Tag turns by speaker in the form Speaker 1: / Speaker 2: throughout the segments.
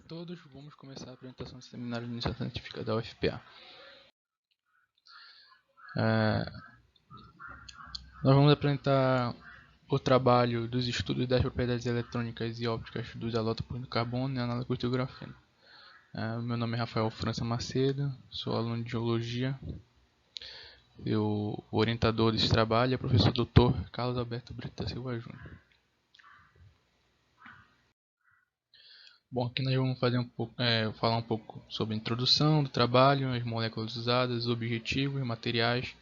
Speaker 1: todos, vamos começar a apresentação do Seminário de Iniciação Científica da UFPA. Nós vamos apresentar o trabalho dos estudos das propriedades eletrônicas e ópticas dos isótopos do carbono e análogos do grafeno. Meu nome é Rafael França Macedo, sou aluno de Geologia. O orientador desse trabalho é o professor Dr. Carlos Alberto Brito da Silva Júnior. Bom, aqui nós vamos falar um pouco sobre a introdução do trabalho, as moléculas usadas, os objetivos, materiais,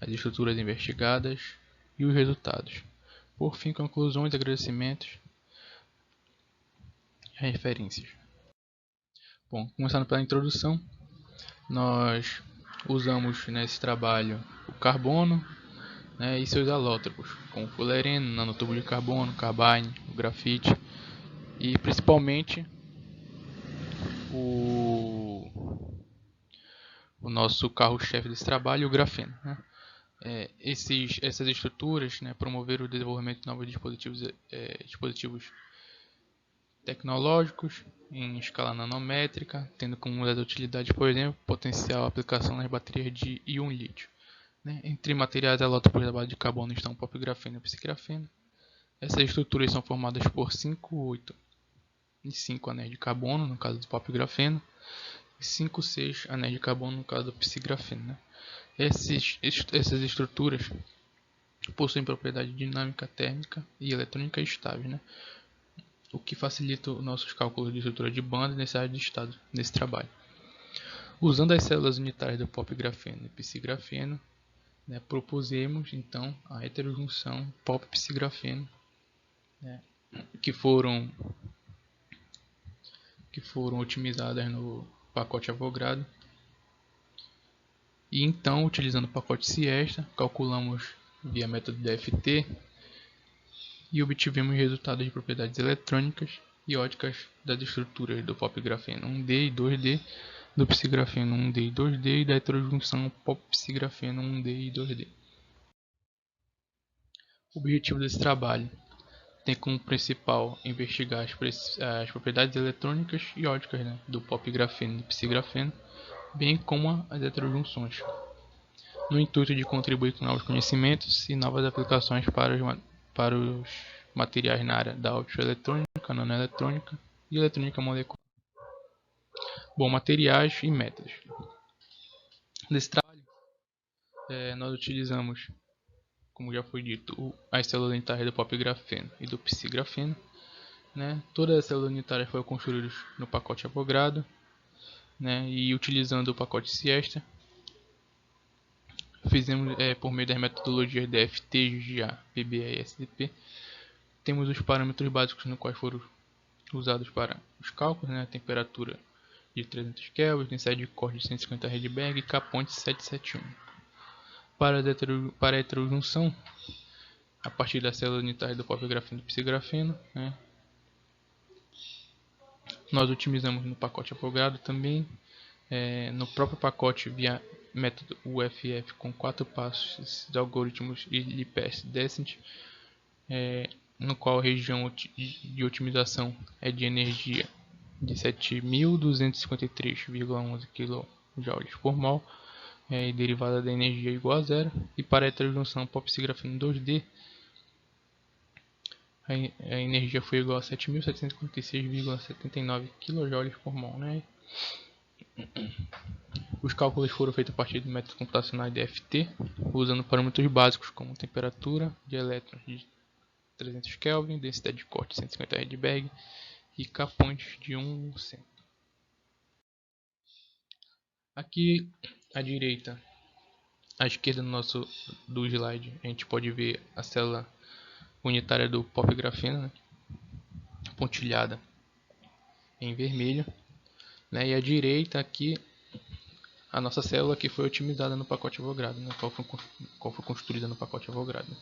Speaker 1: as estruturas investigadas e os resultados. Por fim, conclusões, agradecimentos e referências. Bom, começando pela introdução, nós usamos nesse trabalho o carbono, e seus alótropos, como o fulereno, nanotubo de carbono, carbine, o grafite e principalmente o nosso carro-chefe desse trabalho, o grafeno. Essas estruturas promoveram o desenvolvimento de novos dispositivos tecnológicos em escala nanométrica, tendo como das utilidades, por exemplo, potencial aplicação nas baterias de íon lítio. Entre materiais alótropos da base de carbono estão o próprio grafeno e o psigrafeno. Essas estruturas são formadas por 5, 8 e 5 anéis de carbono, no caso do próprio grafeno, e 5, 6 anéis de carbono, no caso do psigrafeno. Essas estruturas possuem propriedade dinâmica, térmica e eletrônica estável, o que facilita os nossos cálculos de estrutura de banda nessa área de estado, nesse trabalho. Usando as células unitárias do próprio grafeno e psigrafeno, propusemos então a heterojunção pop-psigrafeno, que foram otimizadas no pacote Avogadro. E então, utilizando o pacote Siesta, calculamos via método DFT e obtivemos resultados de propriedades eletrônicas e óticas das estruturas do pop-grafeno 1D e 2D, do psigrafeno 1D e 2D e da heterojunção pop-psigrafeno 1D e 2D. O objetivo desse trabalho tem como principal investigar as propriedades eletrônicas e óticas do pop-grafeno e do psigrafeno, bem como as heterojunções, no intuito de contribuir com novos conhecimentos e novas aplicações para os materiais na área da optoeletrônica, nanoeletrônica e eletrônica molecular. Bom, materiais e métodos. Nesse trabalho, nós utilizamos, como já foi dito, as células unitárias do pop-grafeno e do psigrafeno. Todas as células unitárias foram construídas no pacote Avogadro, e utilizando o pacote Siesta, fizemos por meio das metodologias DFT, GA, PBE e SDP. Temos os parâmetros básicos no quais foram usados para os cálculos, a temperatura de 300 Kelvin, densidade de corte de 150 Rydberg e K-point 771. Para a heterojunção, a partir da célula unitária do pop-grafeno e do psigrafeno, nós otimizamos no pacote Avogadro também, no próprio pacote via método UFF com 4 passos de algoritmos Lippert-Descent, no qual a região de otimização é de energia de 7.253,11 kJ por mol, e derivada da energia igual a zero. E para a heterojunção pop-psigrafeno 2D, a energia foi igual a 7.756,79 kJ por mol. Os cálculos foram feitos a partir do método computacional DFT, usando parâmetros básicos como temperatura de elétrons de 300 Kelvin, densidade de corte de 150 Rydberg e K-point de 1%. Aqui à direita, à esquerda do slide, a gente pode ver a célula unitária do pop-grafeno, pontilhada em vermelho, e à direita aqui a nossa célula que foi otimizada no pacote Avogadro, qual foi construída no pacote Avogadro.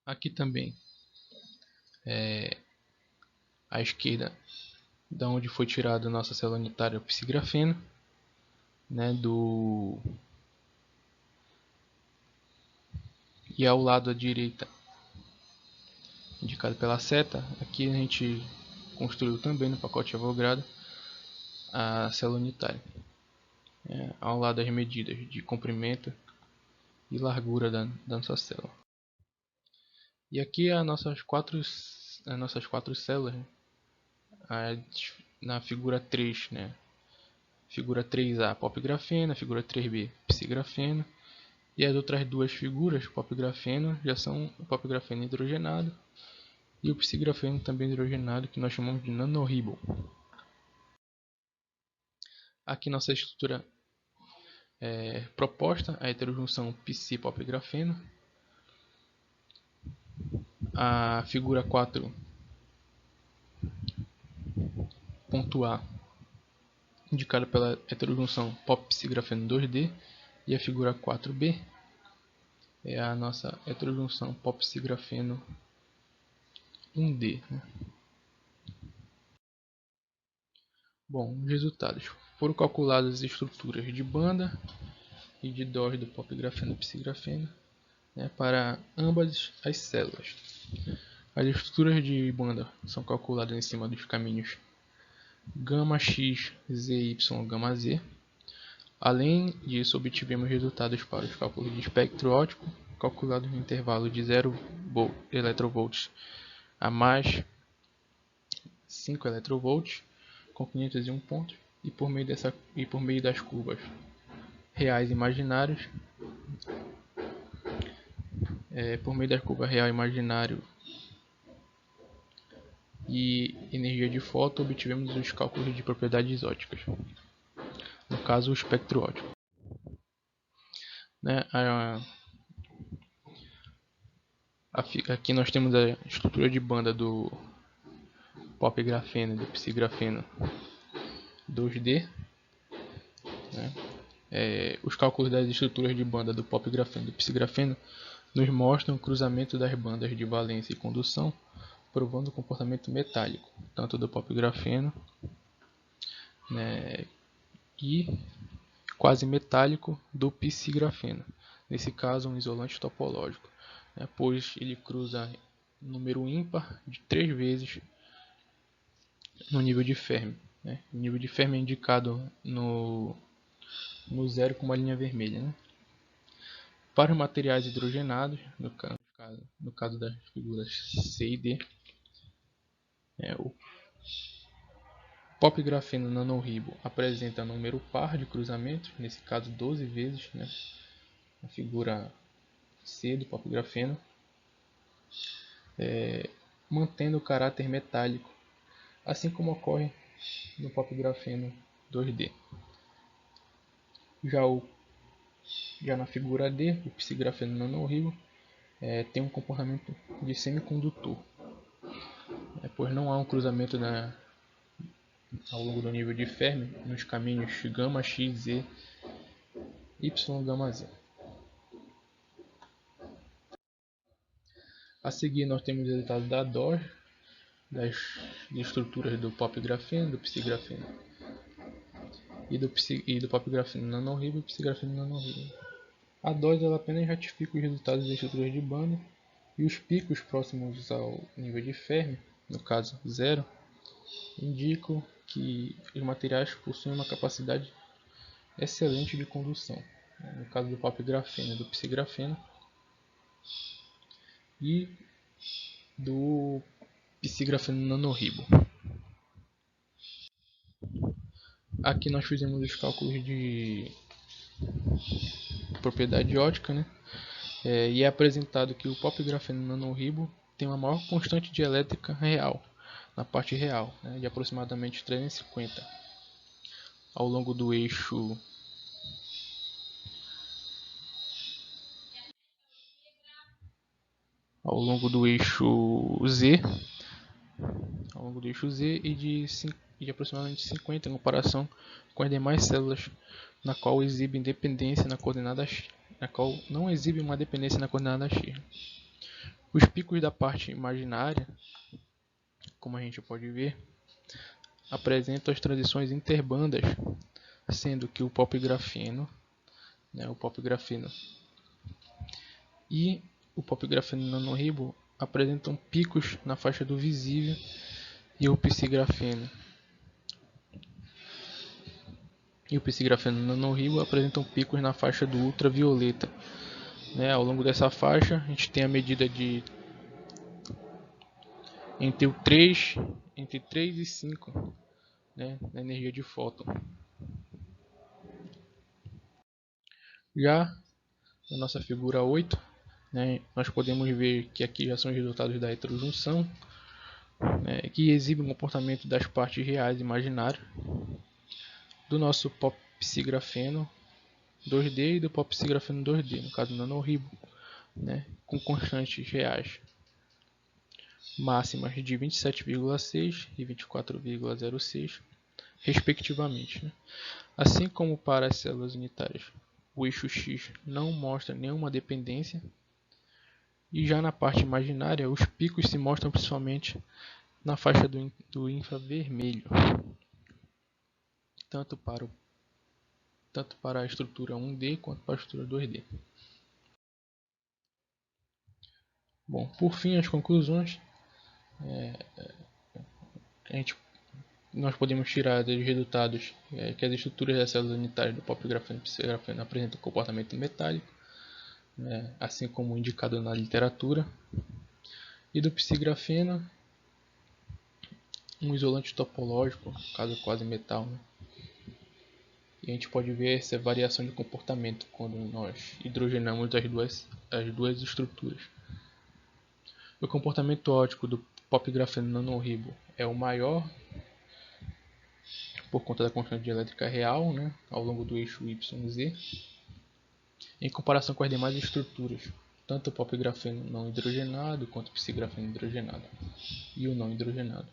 Speaker 1: Aqui também, à esquerda, da onde foi tirada a nossa célula unitária, o psigrafeno, e ao lado à direita indicado pela seta. Aqui a gente construiu também no pacote Avogadro a célula unitária, ao lado das medidas de comprimento e largura da nossa célula. E aqui as nossas quatro células, na figura 3, figura 3A, pop grafeno, figura 3B, psigrafeno, e as outras duas figuras, pop grafeno, já são o pop grafeno hidrogenado e o psigrafeno também hidrogenado, que nós chamamos de nanorribo. Aqui nossa estrutura proposta, a heterojunção psi-pop grafeno. A figura 4.A, indicada pela heterojunção pop-psigrafeno 2D, e a figura 4B é a nossa heterojunção pop-psigrafeno 1D. Bom, os resultados. Foram calculadas as estruturas de banda e de DOS do pop-grafeno e psigrafeno, para ambas as células. As estruturas de banda são calculadas em cima dos caminhos gama x, z, y, gama z. Além disso, obtivemos resultados para os cálculos de espectro óptico, calculados no intervalo de 0 eV a mais 5 eV, com 501 pontos, e por meio das curvas reais imaginários, por meio da curva real imaginário e energia de fóton, obtivemos os cálculos de propriedades ópticas, no caso o espectro óptico. Aqui nós temos a estrutura de banda do pop grafeno e do psigrafeno 2D. Os cálculos das estruturas de banda do pop grafeno e do psigrafeno nos mostram o cruzamento das bandas de valência e condução, provando o comportamento metálico, tanto do pop grafeno, e quase metálico do psigrafeno. Nesse caso, um isolante topológico, pois ele cruza número ímpar de 3 vezes no nível de Fermi. O nível de Fermi é indicado no zero com uma linha vermelha. Para os materiais hidrogenados, no caso das figuras C e D, o pop grafeno nanorribo apresenta número par de cruzamentos, nesse caso 12 vezes, a figura C do pop grafeno, mantendo o caráter metálico, assim como ocorre no pop grafeno 2D. Já na figura D, o psigrafeno nanorribo tem um comportamento de semicondutor, pois não há um cruzamento ao longo do nível de Fermi nos caminhos gama x, z, y, gama z. A seguir nós temos o resultado da DOS, das estruturas do pop grafeno, do psigrafeno e do pop grafeno nanorribo e psigrafeno nanorribo. A DOS ela apenas ratifica os resultados das estruturas de banda, e os picos próximos ao nível de Fermi, no caso 0, indicam que os materiais possuem uma capacidade excelente de condução, no caso do pop grafeno e do psigrafeno, e do psigrafeno nanorribo. Aqui nós fizemos os cálculos de propriedade óptica, e é apresentado que o pop grafeno nanorribo tem uma maior constante dielétrica real, na parte real, de aproximadamente 350 ao longo do eixo Z, e de aproximadamente 50 em comparação com as demais células, na qual exibe independência na coordenada x, na qual não exibe uma dependência na coordenada x. Os picos da parte imaginária, como a gente pode ver, apresentam as transições interbandas, sendo que o pop grafeno e o pop grafeno nanorribo apresentam picos na faixa do visível e o psigrafeno nanorribo apresentam picos na faixa do ultravioleta. Ao longo dessa faixa, a gente tem a medida de entre 3 e 5, na energia de fóton. Já na nossa figura 8, nós podemos ver que aqui já são os resultados da heterojunção, que exibe o comportamento das partes reais imaginárias do nosso pó psigrafeno 2D e do pó psigrafeno 2D, no caso nanorribo, com constantes reais máximas de 27,6 e 24,06, respectivamente. Assim como para as células unitárias, o eixo X não mostra nenhuma dependência, e já na parte imaginária, os picos se mostram principalmente na faixa do infravermelho, tanto para a estrutura 1D quanto para a estrutura 2D. Bom, por fim, as conclusões. Nós podemos tirar dos resultados que as estruturas das células unitárias do pó grafeno e psigrafeno apresentam comportamento metálico, assim como indicado na literatura, e do psigrafeno um isolante topológico, caso quase metal, E a gente pode ver essa variação de comportamento quando nós hidrogenamos as duas estruturas. O comportamento óptico do pó grafeno nanorribo é o maior por conta da constante dielétrica real, ao longo do eixo YZ, em comparação com as demais estruturas, tanto o pó grafeno não hidrogenado quanto o psigrafeno hidrogenado e o não hidrogenado.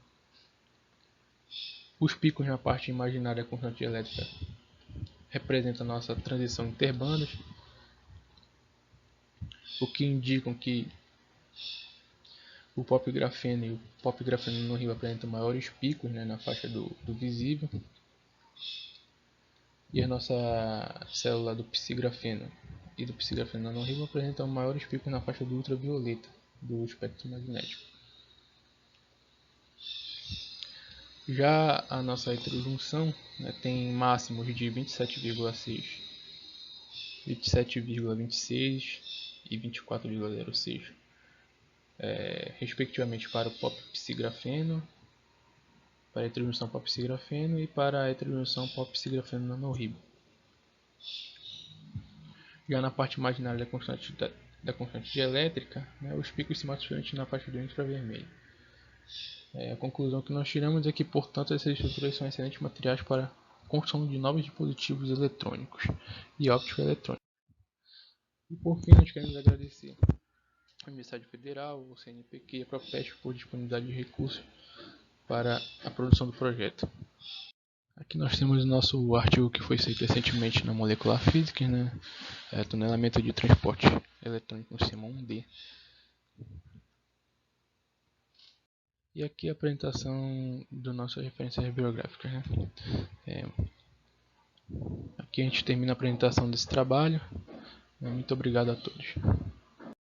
Speaker 1: Os picos na parte imaginária da constante dielétrica representam a nossa transição interbandas, o que indicam que o pó grafeno e o pó grafeno nanorribo apresentam maiores picos na faixa do visível, e a nossa célula do psigrafeno e do psigrafeno nanorribo apresentam maiores picos na faixa do ultravioleta do espectro magnético. Já a nossa heterojunção tem máximos de 27,6, 27,26 e 24,06, respectivamente para o pó psigrafeno, para a heterojunção pó psigrafeno e para a heterojunção pó psigrafeno nanorribo. Já na parte imaginária da constante dielétrica, os picos se mostram principalmente na faixa do infravermelho. A conclusão que nós tiramos é que, portanto, essas estruturas são excelentes materiais para a construção de novos dispositivos eletrônicos e óptico-eletrônicos. E por fim, nós queremos agradecer a Universidade Federal, o CNPq e a Propesp por disponibilidade de recursos para a produção do projeto. Aqui nós temos o nosso artigo que foi feito recentemente na Molecular Physics, tunelamento de transporte eletrônico no sistema 1D. E aqui a apresentação das nossas referências bibliográficas. Aqui a gente termina a apresentação desse trabalho. Muito obrigado a todos.